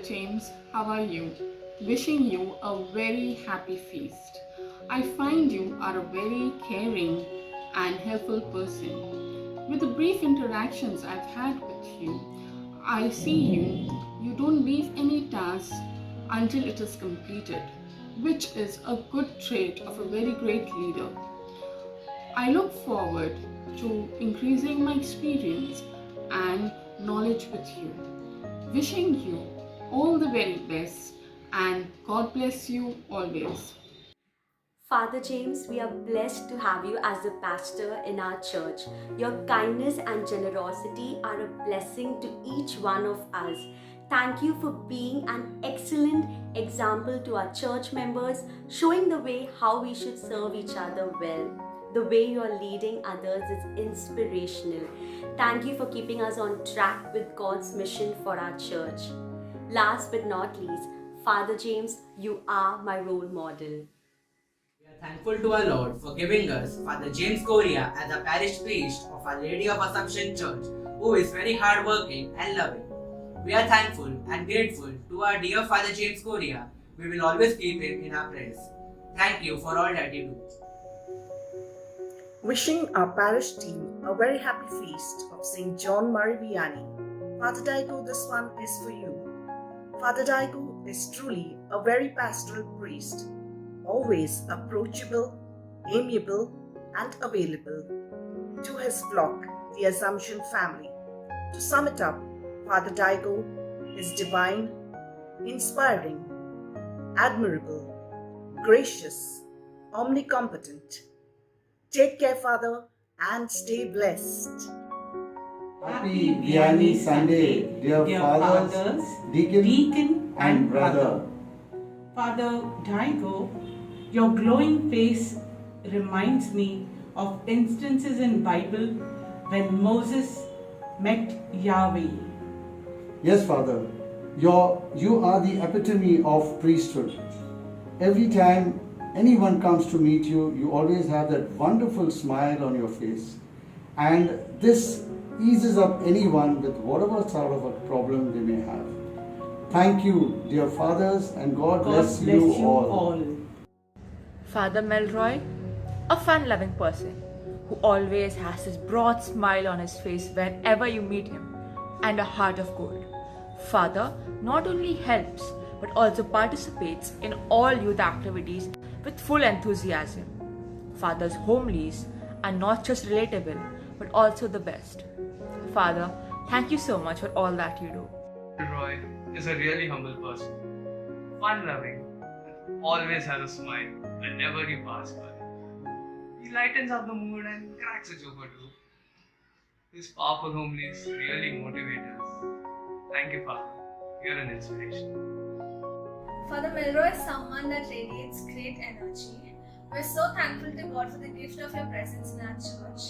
James, how are you? Wishing you a very happy feast. I find you are a very caring and helpful person. With the brief interactions I've had with you, I see you don't leave any task until it is completed, which is a good trait of a very great leader. I look forward to increasing my experience and knowledge with you. Wishing you all the very best and God bless you always. Father James, we are blessed to have you as a pastor in our church. Your kindness and generosity are a blessing to each one of us. Thank you for being an excellent example to our church members, showing the way how we should serve each other well. The way you are leading others is inspirational. Thank you for keeping us on track with God's mission for our church. Last but not least, Father James, you are my role model. We are thankful to our Lord for giving us Father James Correa as a parish priest of Our Lady of Assumption Church, who is very hardworking and loving. We are thankful and grateful to our dear Father James Correa. We will always keep him in our prayers. Thank you for all that you do. Wishing our parish team a very happy feast of St. John Mary Vianney. Father Daigo, this one is for you. Father Daigo is truly a very pastoral priest, always approachable, amiable, and available to his flock, the Assumption family. To sum it up, Father Daigo is divine, inspiring, admirable, gracious, omnicompetent. Take care, Father, and stay blessed. Happy Vianney Sunday, dear fathers, deacon and brother. Father Daigo, your glowing face reminds me of instances in Bible when Moses met Yahweh. Yes, Father, you are the epitome of priesthood. Every time anyone comes to meet you, you always have that wonderful smile on your face. And this eases up anyone with whatever sort of a problem they may have. Thank you, dear fathers, and God bless you all. Father Melroy, a fun-loving person who always has this broad smile on his face whenever you meet him and a heart of gold. Father not only helps but also participates in all youth activities with full enthusiasm. Father's homilies are not just relatable but also the best. Father, thank you so much for all that you do. Roy is a really humble person, fun-loving, and always has a smile whenever he passes by. He lightens up the mood and cracks a joke or two. His powerful homilies really motivate us. Thank you, Father. You're an inspiration. Father Melroy is someone that radiates great energy. We're so thankful to God for the gift of your presence in our church.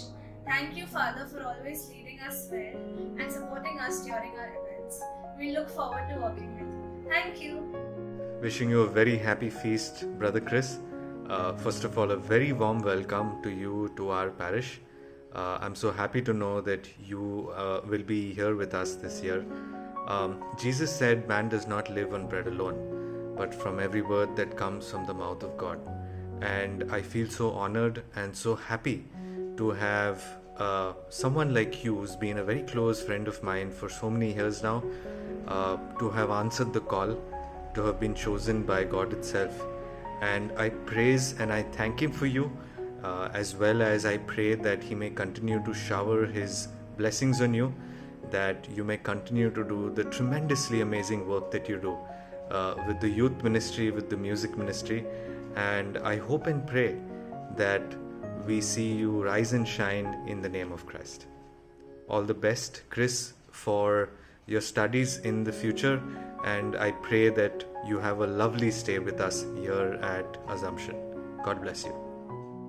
Thank you, Father, for always leading us well and supporting us during our events. We look forward to working with you. Thank you. Wishing you a very happy feast, Brother Chris. First of all, a very warm welcome to you to our parish. I'm so happy to know that you will be here with us this year. Jesus said, "Man does not live on bread alone, but from every word that comes from the mouth of God." And I feel so honored and so happy to have someone like you, who's been a very close friend of mine for so many years now, to have answered the call, to have been chosen by God itself. And I praise and I thank Him for you, as well as I pray that He may continue to shower His blessings on you, that you may continue to do the tremendously amazing work that you do with the youth ministry, with the music ministry. And I hope and pray that we see you rise and shine in the name of Christ. All the best, Chris, for your studies in the future, and I pray that you have a lovely stay with us here at Assumption. God bless you.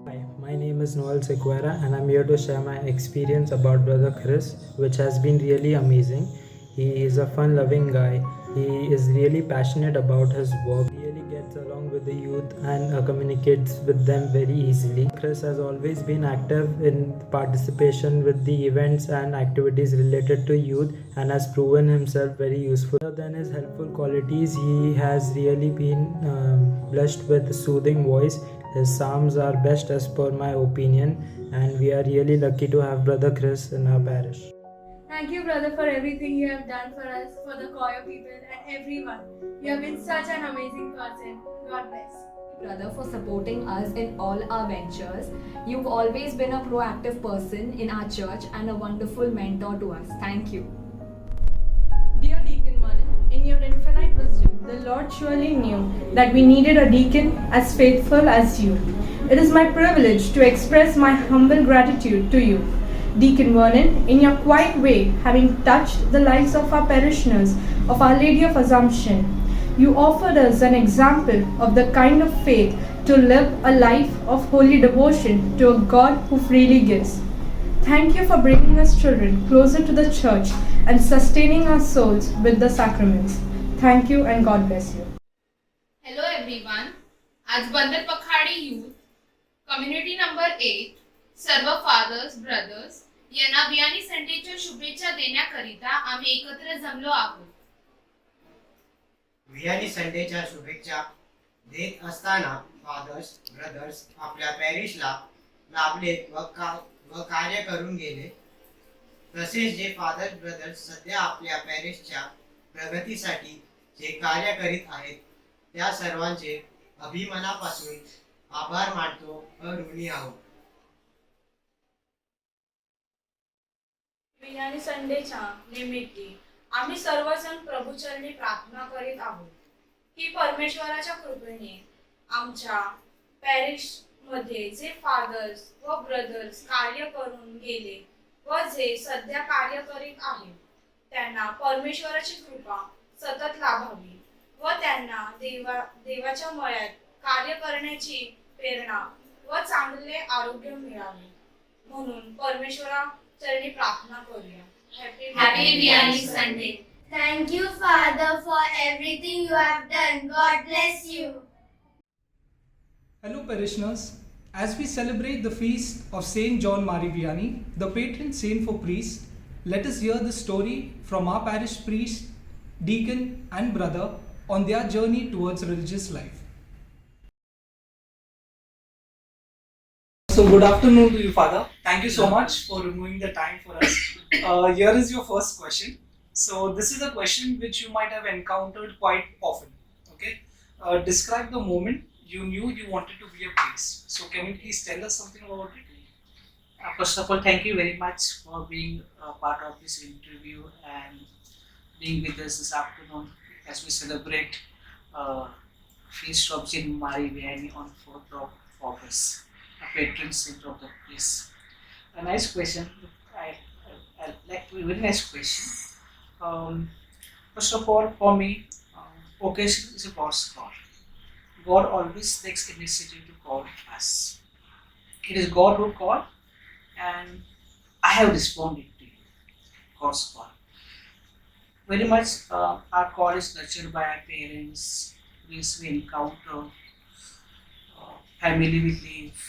Hi, my name is Noel Sequeira and I'm here to share my experience about Brother Chris, which has been really amazing. He is a fun-loving guy. He is really passionate about his work. He really gets gets along with the youth and communicates with them very easily. Chris has always been active in participation with the events and activities related to youth and has proven himself very useful. Other than his helpful qualities, he has really been blessed with a soothing voice. His psalms are best as per my opinion, and we are really lucky to have Brother Chris in our parish. Thank you, brother, for everything you have done for us, for the choir people, and everyone. You have been such an amazing person. God bless. Brother, for supporting us in all our ventures. You've always been a proactive person in our church and a wonderful mentor to us. Thank you. Dear Deacon Manan, in your infinite wisdom, the Lord surely knew that we needed a deacon as faithful as you. It is my privilege to express my humble gratitude to you, Deacon Vernon, in your quiet way, having touched the lives of our parishioners of Our Lady of Assumption. You offered us an example of the kind of faith to live a life of holy devotion to a God who freely gives. Thank you for bringing us children closer to the church and sustaining our souls with the sacraments. Thank you and God bless you. Hello everyone. आज बंदर पखाडी youth community number 8 सर्व fathers brothers यांना Vianney संडेच्या शुभेच्छा देण्याकरिता आम्ही एकत्र जमलो आहोत. Vianney संडेच्या शुभेच्छा देत असताना फादर्स ब्रदर्स आपल्या पॅरिशला लाभलेत व कार्य करून गेले. तसेच जे फादर्स ब्रदर्स सध्या आपल्या पॅरिशच्या प्रगतीसाठी जे कार्य करीत आहेत त्या सर्वांचे अभिमानापासून आभार मानतो व ऋणी आहोत. वियानी संडेच्या निमित्ती आम्ही सर्वजण प्रभूचरणी प्रार्थना करीत आहोत की परमेश्वराच्या कृपेने आमच्या पॅरिश मध्ये जे फादर्स व ब्रदर्स कार्य करून गेले व जे सध्या कार्य करीत आहेत त्यांना परमेश्वराची कृपा सतत लाभावी व त्यांना देवाच्या मळ्यात कार्य करण्याची प्रेरणा व चांगले आरोग्य मिळावे म्हणून परमेश्वरा चरणी प्रार्थना करूया. Happy Vianney Sunday. Thank you, Father, for everything you have done. God bless you. Hello, parishioners. As we celebrate the feast of Saint John Marie Vianney, the patron saint for priests, let us hear the story from our parish priest, deacon, and brother on their journey towards religious life. So good afternoon to you, Father. Thank you so much for removing the time for us. Here is your first question. So this is a question which you might have encountered quite often. Okay, describe the moment you knew you wanted to be a priest. So can you please tell us something about it? First of all, thank you very much for being a part of this interview and being with us this afternoon as we celebrate Feast of Saint Marie Vianney on 4th of August. A patron saint of the place. A nice question. I like to very nice question. First of all, for me, vocation is a God's call. God always takes initiative to call us. It is God who called, and I have responded to God's call. Very much, our call is nurtured by our parents. We encounter family we live.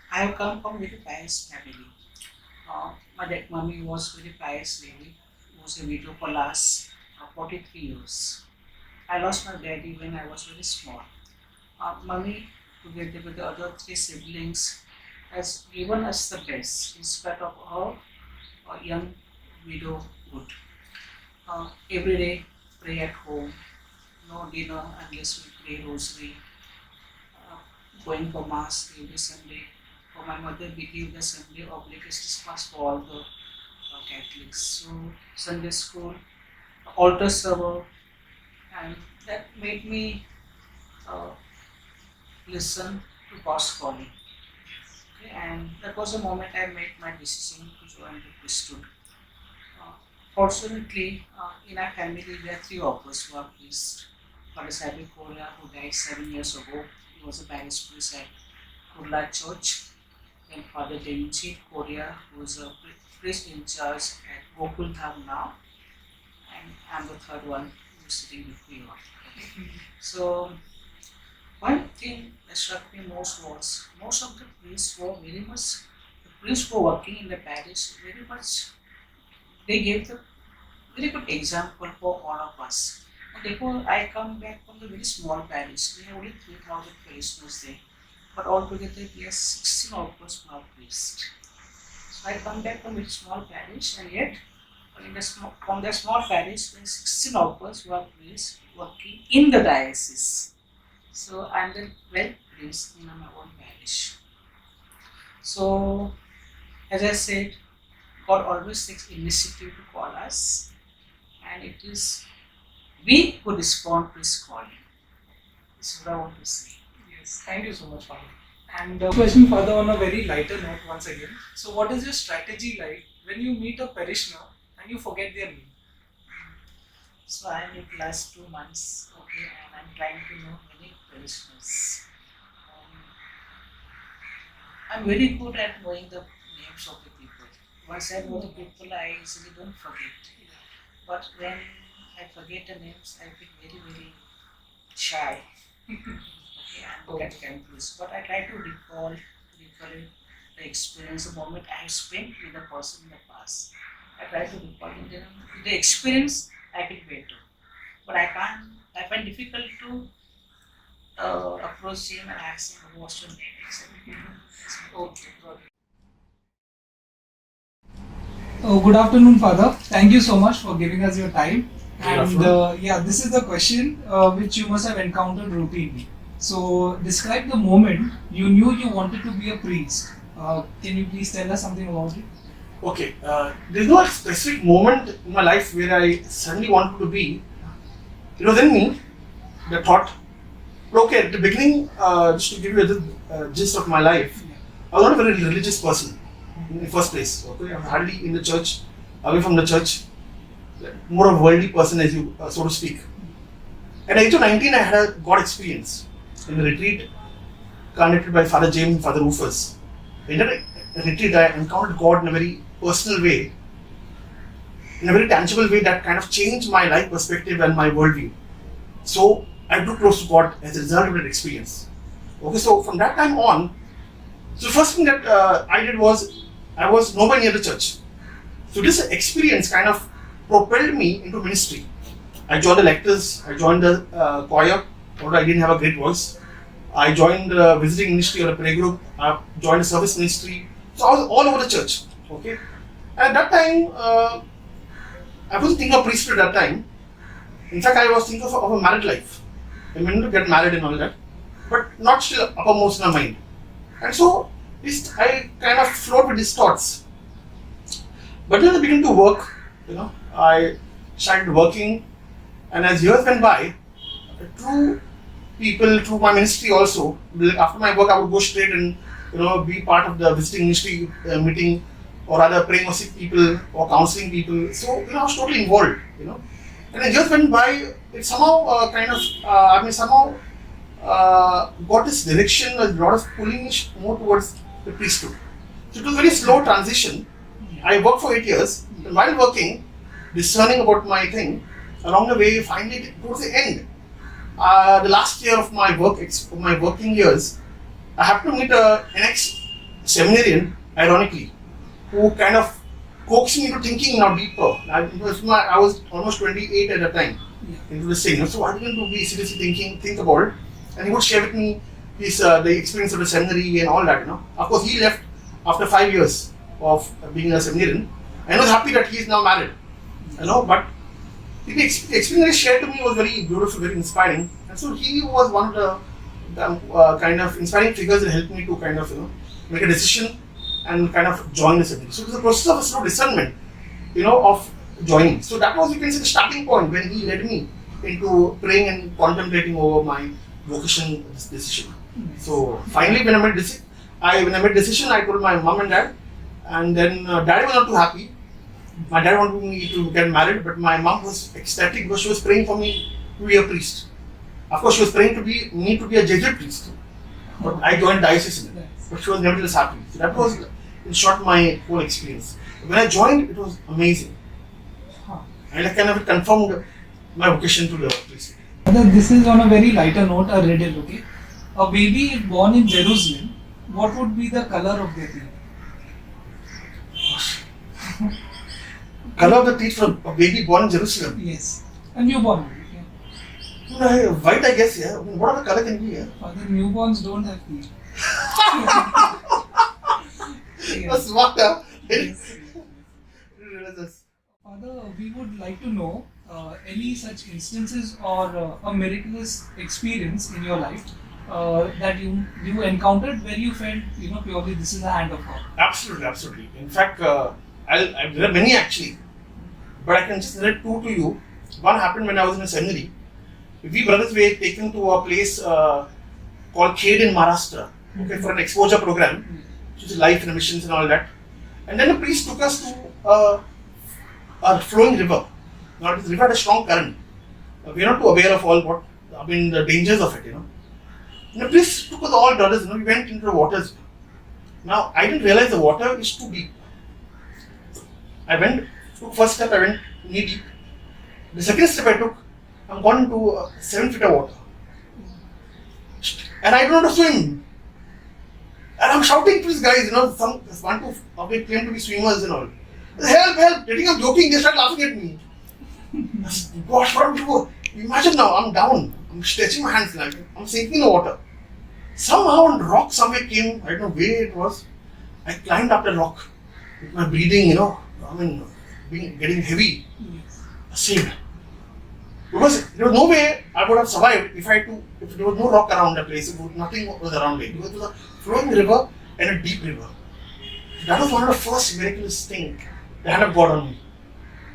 I have come from a very pious family. My mommy was very pious lady. Was a widow for last 43 years. I lost my daddy when I was very small. Mommy, together with the other 3 siblings, has given us the best in spite of her young widowhood. Every day, pray at home. No dinner unless we pray rosary. Going for mass every Sunday. For my mother, we give the Sunday obligatory mass for all the Catholics. So Sunday school, altar server, and that made me listen to God's calling. Okay, and that was the moment I made my decision to join the priesthood. Fortunately, in our family, there are 3 of us who are priests. Father Sabi Korea, who died 7 years ago, he was a parish priest at Kurla Church. And Father Denjit Korea, who is a priest in charge at Gokul Dham now. And I'm the third one who's sitting with you. So, One thing that struck me most was most of the priests were very much, the priests were working in the parish very much, they gave the very good example for all of us. And therefore, I come back from the very small parish. We have only 3,000 parishioners there, but altogether we are 16 of us who are priests. So I come back from a very small parish, and yet from the small parish, there are 16 of us who are priests working in the diocese. So I am then well placed in my own parish. So, as I said, God always takes initiative to call us, and it is we who respond to His calling. This is what I want to say. Yes, thank you so much, Father. And question, Father, on a very lighter note once again. So, what is your strategy like when you meet a parishioner and you forget their name? So I am in last 2 months, okay, and I am trying to know many parishioners. I am very good at knowing the names of the people. Once I know the people, I easily don't forget. But when I forget the names, I feel very, very shy. Okay, and get confused. But I try to recall the experience, the moment I have spent with the person in the past. I try to recall it. Then with the experience, I feel better. But I find difficult to approach him and ask him what's your name. Okay, got it. Good afternoon, Father. Thank you so much for giving us your time. Good And afternoon. yeah, this is the question which you must have encountered routinely. So, describe the moment you knew you wanted to be a priest. Can you please tell us something about it? Okay, there's no specific moment in my life where I suddenly wanted to be. It was in me, the thought. But okay, at the beginning, just to give you the gist of my life, I was not a very religious person in the first place. Okay, I'm hardly in the church, away from the church, more of a worldly person, as you so to speak. At the age of 19, I had a God experience in the retreat conducted by Father James and Father Rufus. In that retreat, I encountered God in a very personal way, in a very tangible way that kind of changed my life perspective and my worldview. So I grew close to God as a result of that experience. Okay, so from that time on, so the first thing that I did was, I was nowhere near the church. So this experience kind of propelled me into ministry. I joined the lectors, I joined the choir, although I didn't have a great voice. I joined the visiting ministry or a prayer group, I joined the service ministry. So I was all over the church. Okay. And at that time, I wasn't thinking of priesthood at that time. In fact, I was thinking of a married life. I mean, to get married and all that, but not still uppermost in my mind. And so, I kind of flowed with these thoughts. But then I began to work, I started working, and as years went by, through people, through my ministry also, after my work I would go straight and be part of the visiting ministry meeting, or rather praying for sick people or counseling people. So I was totally involved, And as years went by, it somehow got this direction, a lot of pulling more towards the priesthood. So it was a very slow transition. I worked for 8 years, and while working, discerning about my thing, along the way, finally towards the end, the last year of my working years, I happened to meet an ex-seminarian, ironically, who kind of coaxed me into thinking now deeper. I was almost 28 at the time into this thing. So I didn't be seriously think about it. And he would share with me his the experience of the seminary and all that. Of course, he left after 5 years of being a seminarian. I was happy that he is now married. But the experience he shared to me was very beautiful, very inspiring. And so he was one of the kind of inspiring figures that helped me to kind of make a decision and kind of join the seminary. So it was a process of a slow discernment, of joining. So that was, you can say, the starting point when he led me into praying and contemplating over my vocation decision. So finally, when I made decision, I told my mom and dad, and then dad was not too happy. My dad wanted me to get married, but my mom was ecstatic because she was praying for me to be a priest. Of course, she was praying me to be a Jesuit priest. But I joined diocese, but she was nevertheless happy. So that was, in short, my whole experience. When I joined, it was amazing. And I kind of confirmed my vocation to the priesthood. This is on a very lighter note, a riddle, okay? a baby if born in Jerusalem, what would be the color of their teeth? Color of the teeth for a baby born in Jerusalem? Yes, a newborn baby. White, I guess, yeah. What other color can be, yeah? Father, newborns don't have teeth. That's smart, huh? Father, we would like to know any such instances or a miraculous experience in your life that you encountered where you felt, purely this is the hand of God. Absolutely, absolutely. In fact, there are many actually, but I can just narrate two to you. One happened when I was in a seminary. We brothers were taken to a place called Khed in Maharashtra, okay, for an exposure program, which is life and missions and all that. And then the priest took us to a flowing river. Now this river had a strong current. We are not too aware of all the dangers of it, And the priest took us all brothers, we went into the waters. Now I didn't realize the water is too deep. First step I went knee deep. The second step I took, I'm gone into 7 feet of water. And I don't know how to swim. And I'm shouting to these guys, some one, two of them claim to be swimmers and all. Help, help! They think I'm joking, they start laughing at me. Gosh, what am I doing? Imagine now, I'm down. I'm stretching my hands like I'm sinking in the water. Somehow a rock somewhere came, I don't know where it was. I climbed up the rock with my breathing, getting heavy. Saved. Because there was no way I would have survived if there was no rock around the place, nothing was around it. Because it was a flowing river and a deep river. That was one of the first miraculous things the hand of God on me.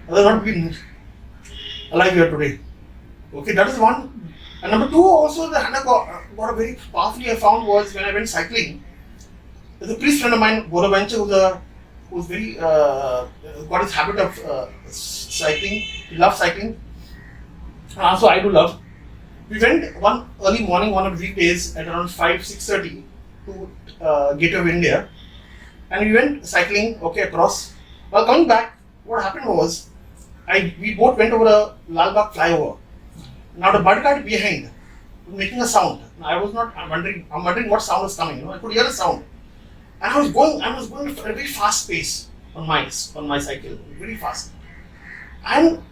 I would not been alive here today. Okay, that is one. And number two, also the hand of God, what very powerfully I found was when I went cycling. There's a priest friend of mine, Bonaventure, who's very got his habit of cycling. He loves cycling. So I do love. We went one early morning, one of the weekdays at around 6:30 to Gateway of India, and we went cycling across. While coming back, what happened was we both went over a Lal Bagh flyover. Now the mudguard behind was making a sound. Now I'm wondering what sound was coming. I could hear the sound, and I was going at a very fast pace on my cycle, very fast, and.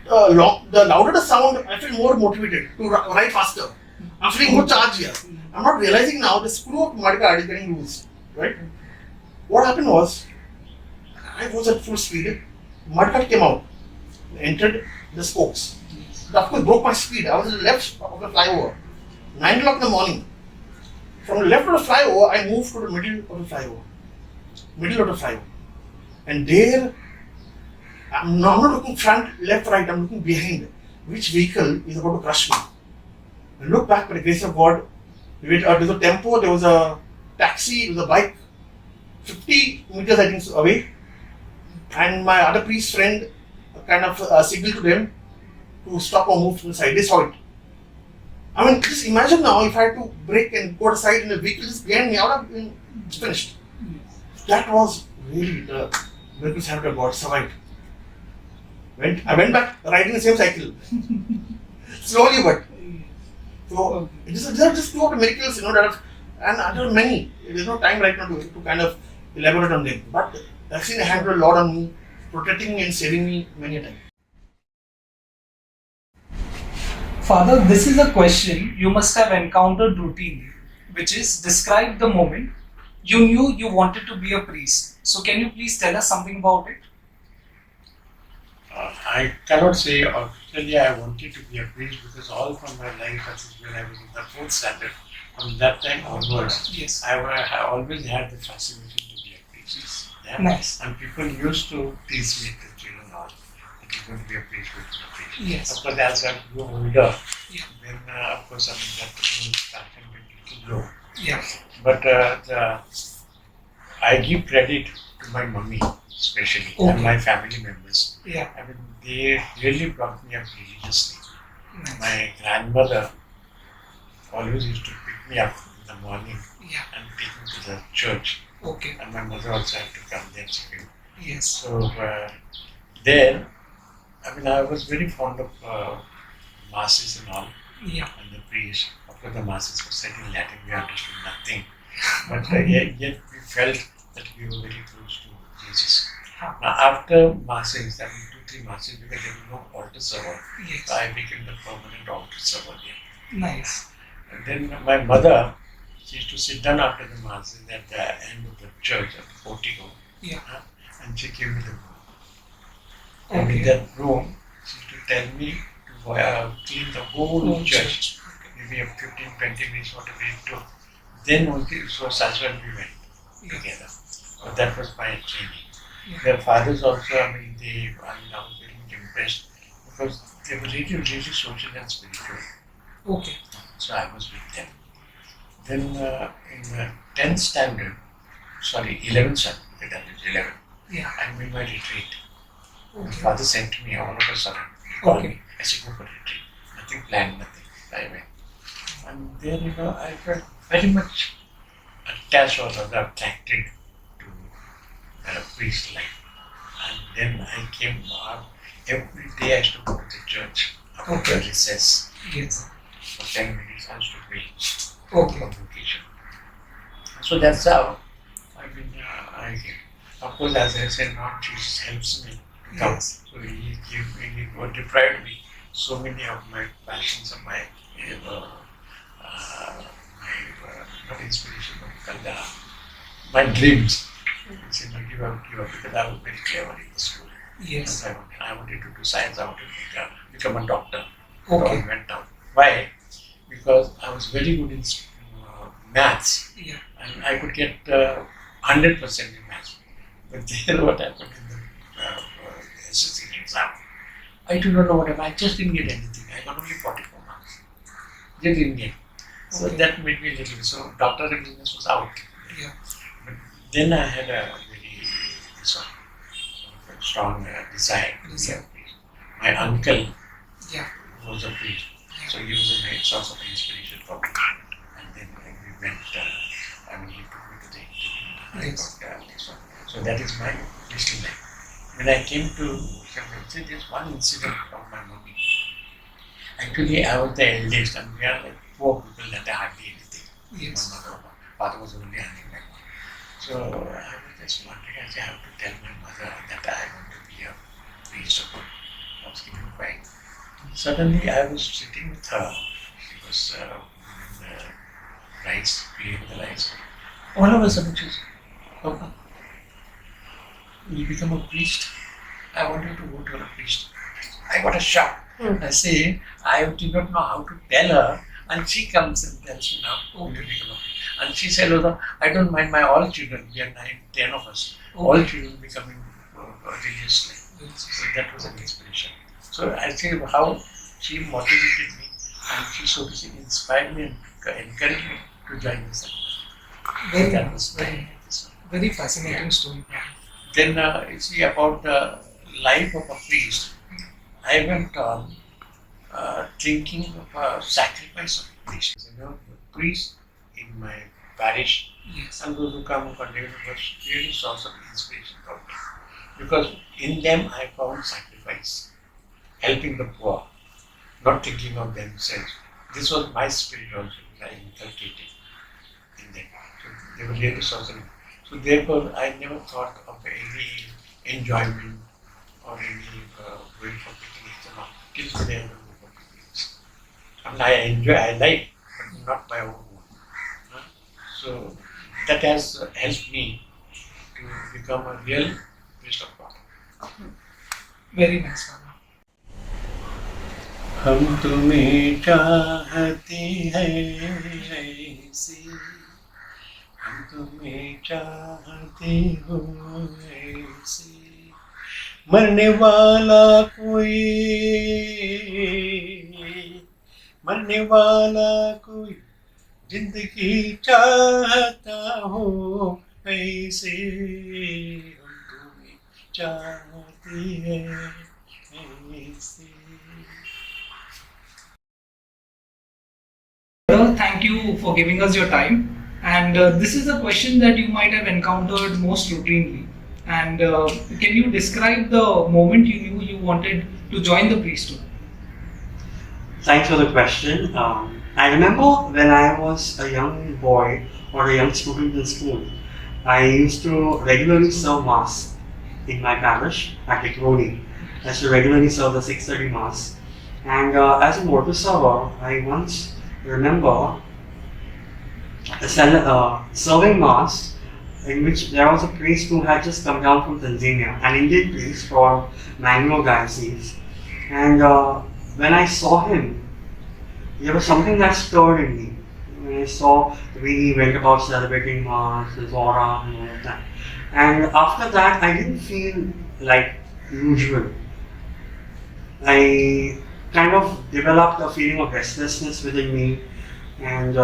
The louder the sound, I feel more motivated to ride faster. I'm feeling more charged here. I'm not realizing now the screw of mudguard is getting loose, right? What happened was, I was at full speed. Mudguard came out, entered the spokes. Of course, broke my speed. I was on the left of the flyover. 9 o'clock in the morning. From the left of the flyover, I moved to the middle of the flyover. And there, I'm not looking front, left, right, I'm looking behind. Which vehicle is about to crush me? I look back by the grace of God. There was a tempo, there was a taxi, there was a bike, 50 meters I think away. And my other priest friend kind of signaled to them to stop or move to the side. They saw it. I mean, just imagine now if I had to brake and go aside and the vehicle just behind me, I would have been finished. That was really the miraculous hand of God, survived. I went back riding the same cycle. Slowly, but. So, these are just two of the miracles, that have, and there are many. There's no time right now to kind of elaborate on them. But I've seen the hand of the Lord on me, protecting me and saving me many a time. Father, this is a question you must have encountered routinely, which is describe the moment you knew you wanted to be a priest. So, can you please tell us something about it? I cannot say officially I wanted to be a priest because all from my life, when I was in the 4th standard, from that time onwards, yes. I always had the fascination to be a priest. Yeah? Nice. And people used to tease me, the children all, that you're going to be a priest, Yes. Of course, as I grew older, yeah. then of course, that passion went a little low. Yeah. But I give credit to my mummy, especially, and my family members. Yeah. I mean, they really brought me up religiously. Nice. My grandmother always used to pick me up in the morning and take me to the church. Okay. And my mother also had to come there second. Yes. So there, I mean, I was very fond of masses and all, Yeah. and the priest. Of after the masses were said in Latin, we understood nothing. But yet we felt that we were very close to Jesus. Now after masses, I mean 2-3 masses, because there was no altar server, Yes. so I became the permanent altar server there. Nice. And then my mother, she used to sit down after the masses at the end of the church, at the portico, Yeah. and she gave me the broom. And Okay. with that broom, she used to tell me to clean the whole church. Maybe 15-20 minutes, whatever it took. Then only, so that's when we went together. So that was my training. Their fathers also, I mean, I was very much impressed because they were really social and spiritual. Okay. So I was with them. Then in the 10th standard, 11th standard, because that is 11, Yeah. I'm in my retreat. My Okay. father sent me all of a sudden. He called Okay. me. I said, go for retreat. Nothing planned, nothing. I went. And then, I felt very much attached or rather attracted to priest life. And then I came out. Every day I used to go to the church after Okay. recess. Yes. For 10 minutes I used to pray Okay. for vocation. So that's how of course, as I said, Lord Jesus helps me to come. Yes. So He gave me, He deprived me so many of my passions of my not inspiration, but my dreams. He said, no, give up, because I was very clever in the school. Yes. I wanted to do science, I wanted to become a doctor. Okay. So I went down. Why? Because I was very good in maths. Yeah. And I could get 100% in maths. But then what happened in the SSC exam? I do not know what happened. I just didn't get anything. I got only 44 marks. They didn't get. So Okay. that made me a little. So doctor in business was out. Yeah. But then I had a very strong desire to be a priest. My uncle Yeah. was a priest. So he was a great source of inspiration for me. And then we went, he took me to the interview. Yes. So that is my priestly life. When I came to Cambridge, there's one incident of my mommy. Actually, I was the eldest, and we are like 4 people that are hardly anything. Yes. My mother, father was only handling my mom. So I was just wondering, I have to tell my mother that I want to be a priest. I was keeping quiet. Suddenly, I was sitting with her. She was doing the rice, creating the rice. All of a sudden, she said, Papa, you become a priest. I want you to go to a priest. I got a shock. I say, I did not know how to tell her, and she comes and tells me now, to become a priest. And she said, I don't mind my all children, we are 10 of us, all children becoming religious life. So that was an inspiration. So I say how she motivated me, and she so to say inspired me and encouraged me to join the seminary. That was Very fascinating story. Then you see about the life of a priest, I went on thinking of a sacrifice of priests. The priests in my parish and those who come for living was really source of inspiration for me. Because in them I found sacrifice, helping the poor, not thinking of themselves. This was my spirit also, which I inculcated in them. So they were really source of. So therefore, I never thought of any enjoyment or any going for picnics and all. Till today, I don't go for picnics. I mean, I enjoy, I like, but not my own will. So that has helped me to become a real priest of God. Very nice, Mama. हम तुम्हें चाहते हैं ऐसे, हम तुम्हें चाहते हो ऐसे, मरने वाला कोई जिंदगी चाहता हो ऐसे, हम तुम्हें चाहते हैं ऐसे. Thank you for giving us your time. And this is a question that you might have encountered most routinely. And can you describe the moment you knew you wanted to join the priesthood? Thanks for the question. I remember when I was a young boy or a young student in school, I used to regularly serve Mass in my parish at Ikhroni. I used to regularly serve the 6:30 Mass. And as a mortar server, I once remember serving Mass in which there was a priest who had just come down from Tanzania, an Indian priest from Mangalore Diocese. And when I saw him, there was something that stirred in me. When I saw the way he went about celebrating Mass, his aura, and all of that. And after that, I didn't feel like usual. I kind of developed a feeling of restlessness within me, and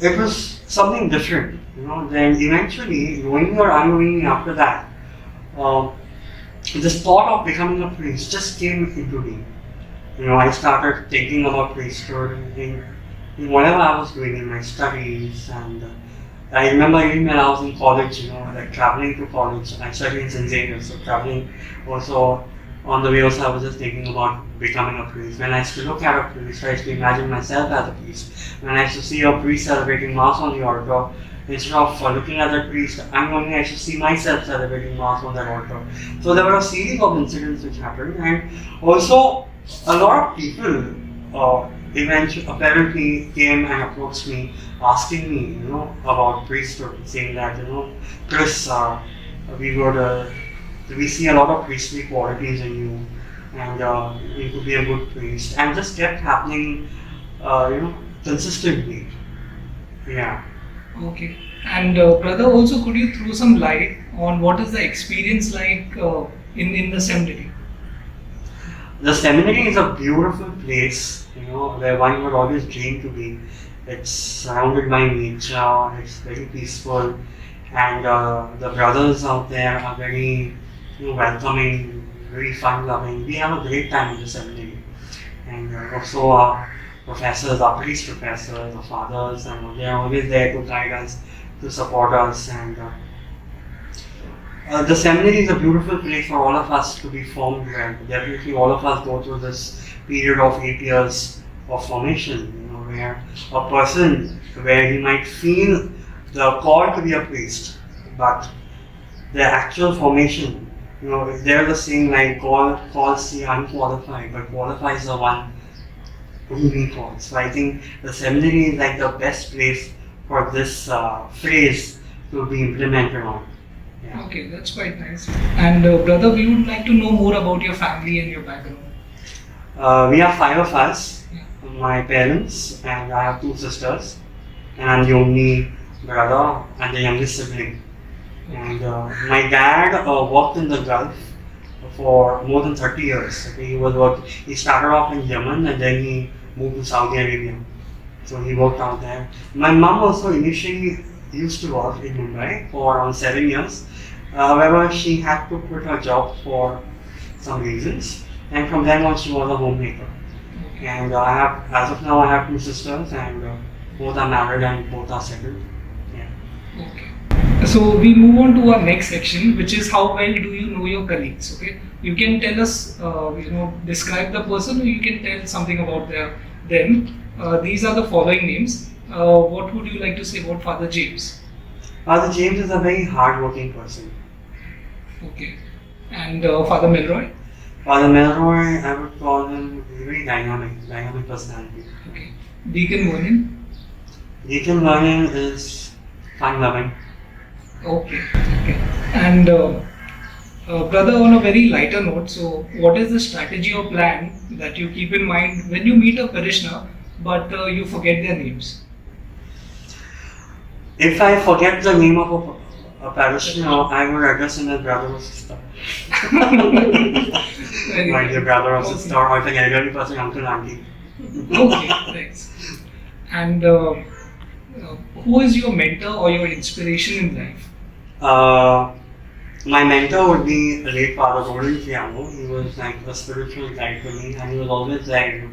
it was something different, you know. Then eventually, knowingly or unknowingly after that, this thought of becoming a priest just came into me. You know, I started thinking about priesthood in whatever I was doing in my studies, and I remember even when I was in college, you know, like traveling to college. I studied in St. Xavier, so traveling also on the way also I was just thinking about becoming a priest. When I used to look at a priest, I used to imagine myself as a priest. When I used to see a priest celebrating Mass on the altar, instead of looking at that priest, I used to see myself celebrating Mass on that altar. So there were a series of incidents which happened, and also a lot of people eventually apparently came and approached me, asking me, you know, about priesthood, saying that, you know, Chris, we see a lot of priestly qualities in you, and you could be a good priest, and just kept happening, you know, consistently. Yeah. Okay. And brother, also could you throw some light on what is the experience like in the seminary? The seminary is a beautiful place, you know, where one would always dream to be. It's surrounded by nature, it's very peaceful, and the brothers out there are very, you know, welcoming, very fun-loving. We have a great time in the seminary, and also our professors, our priest professors, our fathers, and they are always there to guide us, to support us, and the seminary is a beautiful place for all of us to be formed well. Definitely all of us go through this period of 8 years of formation, you know, where a person, where he might feel the call to be a priest, but the actual formation, you know, there's a saying like, calls the unqualified, but qualifies the one whom he calls. So I think the seminary is like the best place for this phrase to be implemented on. Yeah. Okay, that's quite nice. And brother, we would like to know more about your family and your background. We are 5 of us, my parents, and I have 2 sisters, and I'm the only brother and the youngest sibling. And my dad worked in the Gulf for more than 30 years. Okay, he started off in Yemen and then he moved to Saudi Arabia. So he worked out there. My mom also initially used to work in Mumbai for around 7 years. However, she had to quit her job for some reasons, and from then on she was a homemaker. And as of now, I have 2 sisters, and both are married and both are settled. Yeah. Okay. So we move on to our next section, which is how well do you know your colleagues? Okay, you can tell us, describe the person, or you can tell something about them. These are the following names. What would you like to say about Father James? Father James is a very hard-working person. Okay. And Father Milroy? Father Milroy, I would call him very dynamic personality. Okay. Deacon Vernon? Deacon Vernon is fun-loving. Okay. And brother, on a very lighter note, so what is the strategy or plan that you keep in mind when you meet a parishioner but you forget their names? If I forget the name of a parishioner, I would address him as brother or sister. My dear brother or sister, or if an elderly person, uncle, auntie. Okay, thanks. And who is your mentor or your inspiration in life? My mentor would be the late Father Gordon Fiammo. He was like a spiritual guide for me, and he was always there.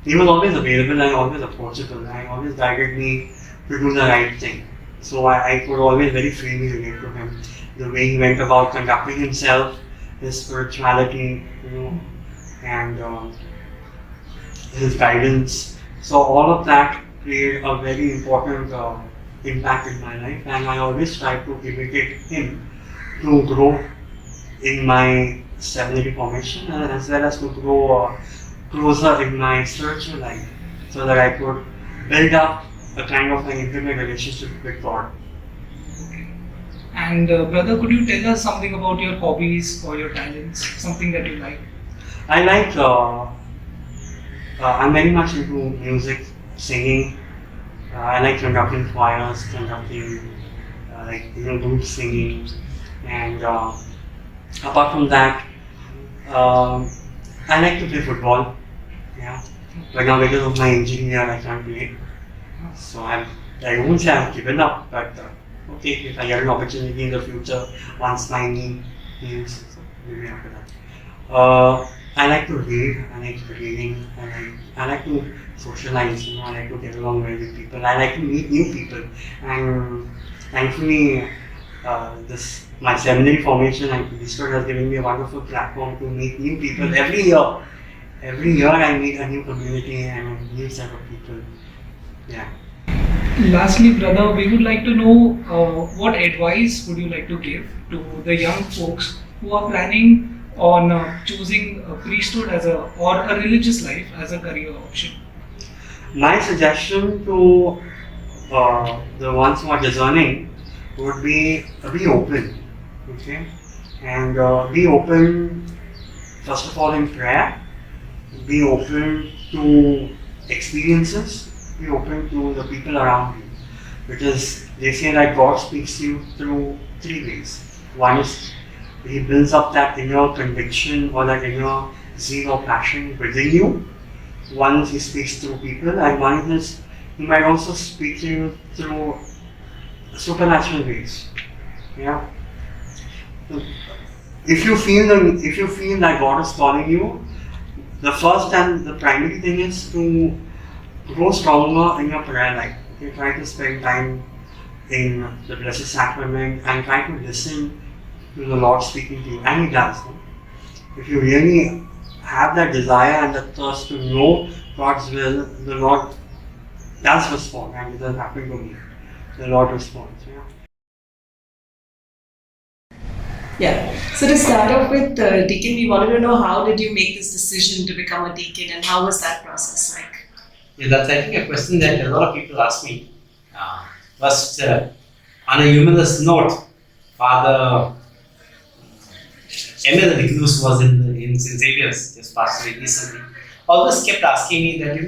He was always available and always approachable, and always guided me to do the right thing. So I could always very freely relate to him. The way he went about conducting himself, his spirituality, you know, and his guidance. So all of that played a very important impact in my life, and I always try to imitate him to grow in my seminary formation and as well as to grow closer in my spiritual life, so that I could build up a kind of an intimate relationship with God. And brother, could you tell us something about your hobbies or your talents, something that you like? I like, I'm very much into music, singing. I like conducting choirs, conducting group singing, and apart from that, I like to play football. Yeah, but now because of my injury here, I can't play. So I won't say I've given up, but okay, if I get an opportunity in the future, once my knee heals, so maybe after that. I like to read, I like reading, I like to socialize, I like to get along well with people, I like to meet new people, and thankfully my seminary formation and priesthood has given me a wonderful platform to meet new people every year. Every year I meet a new community and a new set of people. Yeah. Lastly, brother, we would like to know what advice would you like to give to the young folks who are planning on choosing a priesthood or a religious life as a career option? My suggestion to the ones who are discerning would be open, okay, and be open first of all in prayer. Be open to experiences. Be open to the people around you, because they say that God speaks to you through three ways. One is He builds up that inner conviction or that inner zeal or passion within you. One is He speaks through people, and one is He might also speak to you through supernatural ways. Yeah. If you feel that God is calling you, the first and the primary thing is to grow stronger in your prayer life. Okay? Try to spend time in the Blessed Sacrament and try to listen to the Lord speaking to you. And He does. No? If you really have that desire and that thirst to know God's will, the Lord does respond, and it has happened to me. The Lord responds. Yeah. Yeah. So to start off with, Deacon, we wanted to know, how did you make this decision to become a deacon, and how was that process like? Yeah, that's, I think, a question that a lot of people ask me. First, on a humorous note, Father Emil Nicholas was in St. Xavier's, just passed away recently. Always kept asking me that,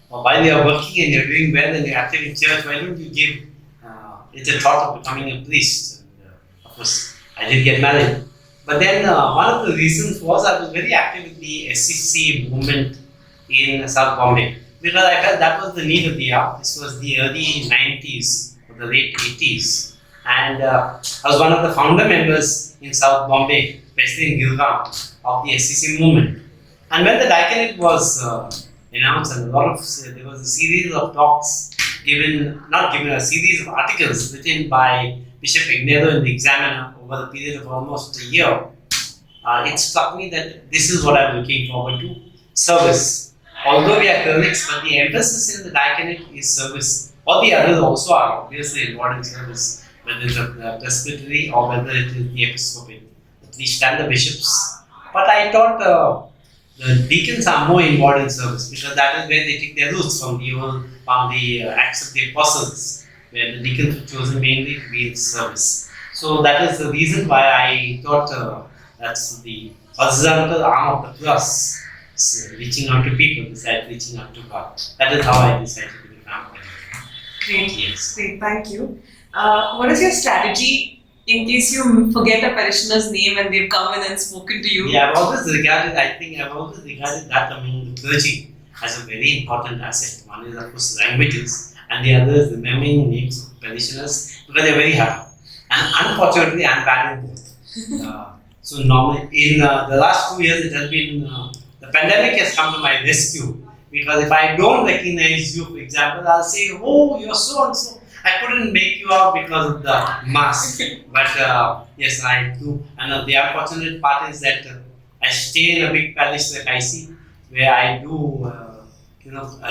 while you're working and you're doing well and you're active in church, why don't you give it a thought of becoming a priest? And, of course, I did get married. But then one of the reasons was I was very active in the SCC movement in South Bombay, because I felt that was the need of the hour. This was the early 90s or the late 80s. And I was one of the founder members in South Bombay, especially in Gurgaon, of the SCC movement. And when the diaconate was announced, and there was a series of talks a series of articles written by Bishop Ignacio in the Examiner over the period of almost a year, it struck me that this is what I'm looking forward to: service. Although we are clerics, but the emphasis in the diaconate is service. All the others also are obviously involved in service, whether it's the presbytery or whether it is the episcopate, at least and the bishops. But I thought the deacons are more involved in service, because that is where they take their roots from the Acts of the Apostles, where the deacons were chosen mainly to be in service. So that is the reason why I thought that's the horizontal arm of the cross, reaching out to people besides reaching out to God. That is how I decided to become a Great. Yes. Great, thank you. What is your strategy in case you forget a parishioner's name and they've come in and spoken to you? Yeah, I've always regarded that among the clergy as a very important asset. One is, of course, languages, and the other is remembering names of parishioners, because they're very hard. And unfortunately, I'm bad in both. So normally, in the last 2 years, it has been, the pandemic has come to my rescue, because if I don't recognize you, for example, I'll say, oh, you're so and so. I couldn't make you out because of the mask. But yes, I do. And the unfortunate part is that I stay in a big parish like I see, where I do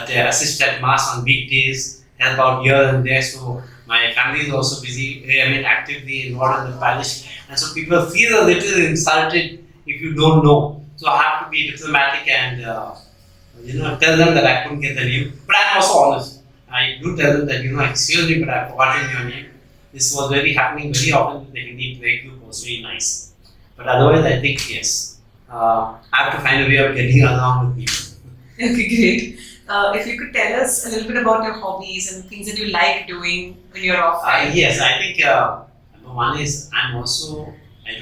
they assist at mass on weekdays, help out here and there. So my family is also busy. Actively involved in the parish, and so people feel a little insulted if you don't know. So I have to be diplomatic and tell them that I couldn't get the name. But I'm also honest. I do tell them that excuse me, but I've forgotten your name. This was happening very often with the Hindi play group. Was very nice. But otherwise, I think yes. I have to find a way of getting along with people. Okay, great. If you could tell us a little bit about your hobbies and things that you like doing when you're off. Yes, I think number one is I don't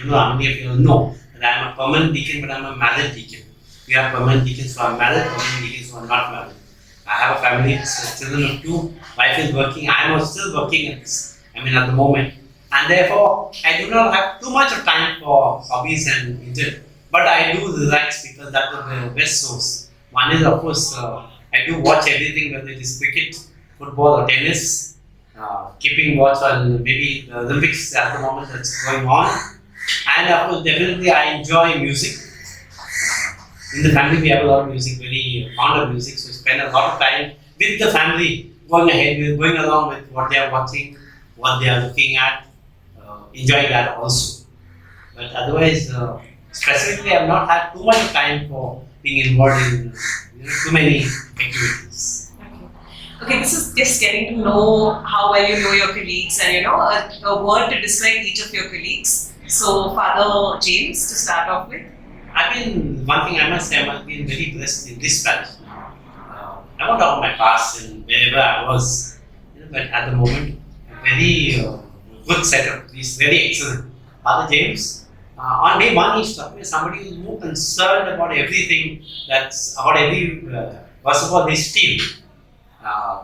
know how many of you know that I'm a permanent deacon, but I'm a married deacon. We have permanent deacons who are married, permanent deacons who are not married. I have a family, children of 2, wife is working, I am still working at the moment. And therefore, I do not have too much of time for hobbies and enjoy. But I do relax because that's the best source. One is, of course, I do watch everything, whether it is cricket, football, or tennis, keeping watch on maybe the Olympics at the moment that's going on. And of course, definitely I enjoy music. In the family, we have a lot of music, very fond of music, so we spend a lot of time with the family, going along with what they are watching, what they are looking at, enjoying that also. But otherwise, specifically, I have not had too much time for being involved in too many activities. Okay, this is just getting to know how well you know your colleagues and a word to describe each of your colleagues. So, Father James, to start off with. One thing I must say, I've been very blessed in this parish. I won't talk about my past and wherever I was, but at the moment, a very good setup. He's very excellent. Father James, on day one, he's talking to somebody who's more concerned about everything first of all, his team.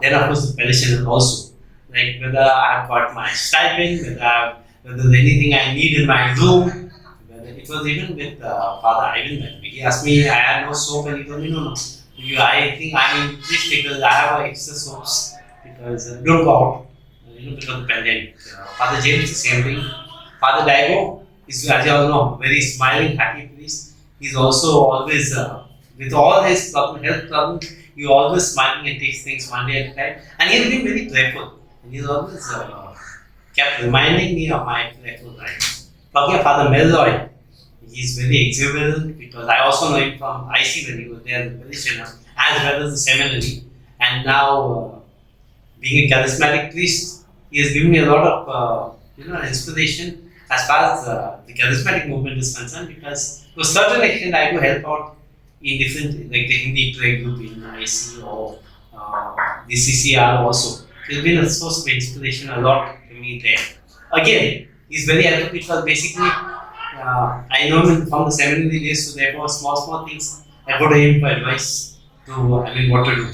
Then, of course, the parishioners also. Like whether I've got my stipend, whether there's anything I need in my room. It was even with Father Ivan that he asked me, I had no soap, and he told me, no. I think I'm in this because I have extra soaps because don't go out, because of the pandemic. Father James, the same thing. Father Diego is, as you all know, very smiling, happy priest. He's also always, with all his health problems, he's always smiling and takes things one day at a time. And he's been very prayerful. And he's always kept reminding me of my prayerful life. Talking of Father Melroy, he's very exuberant because I also know him from IC when he was there in the parishioner, as well as the seminary. And now, being a charismatic priest, he has given me a lot of inspiration as far as the charismatic movement is concerned, because to a certain extent I do help out in different, like the Hindi prayer group in IC or the CCR also. He's been a source of inspiration a lot to me there. Again, he's very helpful because basically I know him from the seminary days, so therefore small things I go to him for advice to what to do.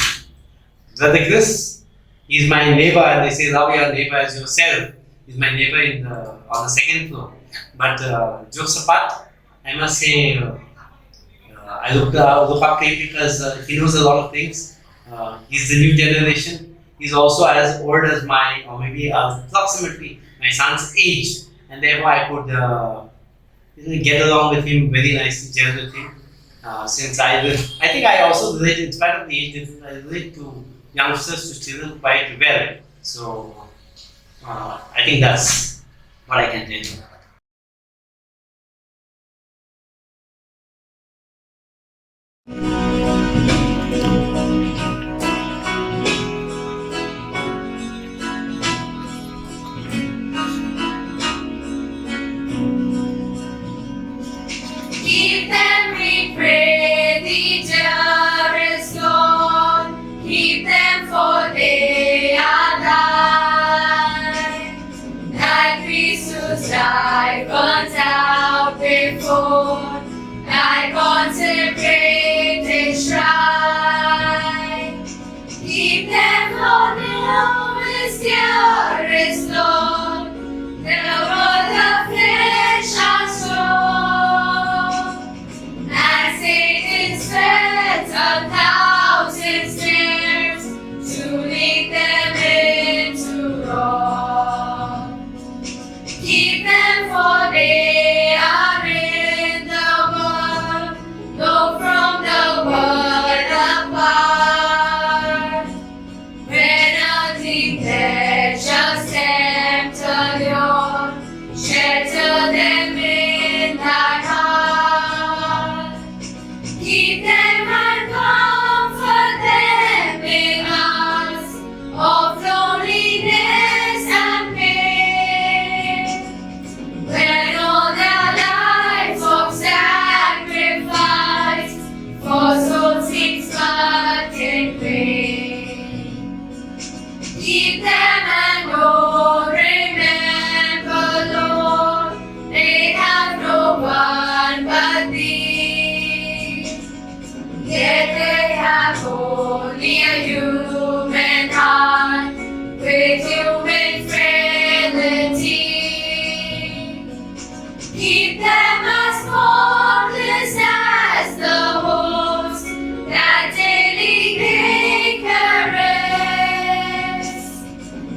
Brother Chris, he's my neighbor, and they say love your neighbor as yourself. He's my neighbor on the second floor. But jokes apart, I must say I look up to him because he knows a lot of things. He's the new generation. He's also as old as or maybe approximately my son's age, and therefore I could get along with him very nicely, gel with him. Since I think I also relate, in spite of the age difference, I relate to youngsters, to children quite well. So I think that's what I can tell you. Keep them, we pray thee, dearest Lord. Keep them, for they are thine. Thy priesthoods lie burnt out before thy consecrated shrine. Keep them, for they always, dearest Lord. The world of flesh are strong, and Satan's threats 1,000 snares to lead them into wrong. Keep them, for they are in the world, Keep them as faultless as the host that daily they caress.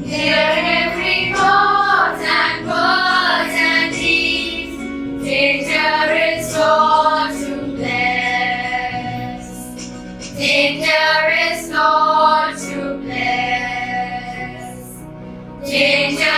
Their every thought and word and deed, danger is Lord to bless. Danger is Lord to bless. Danger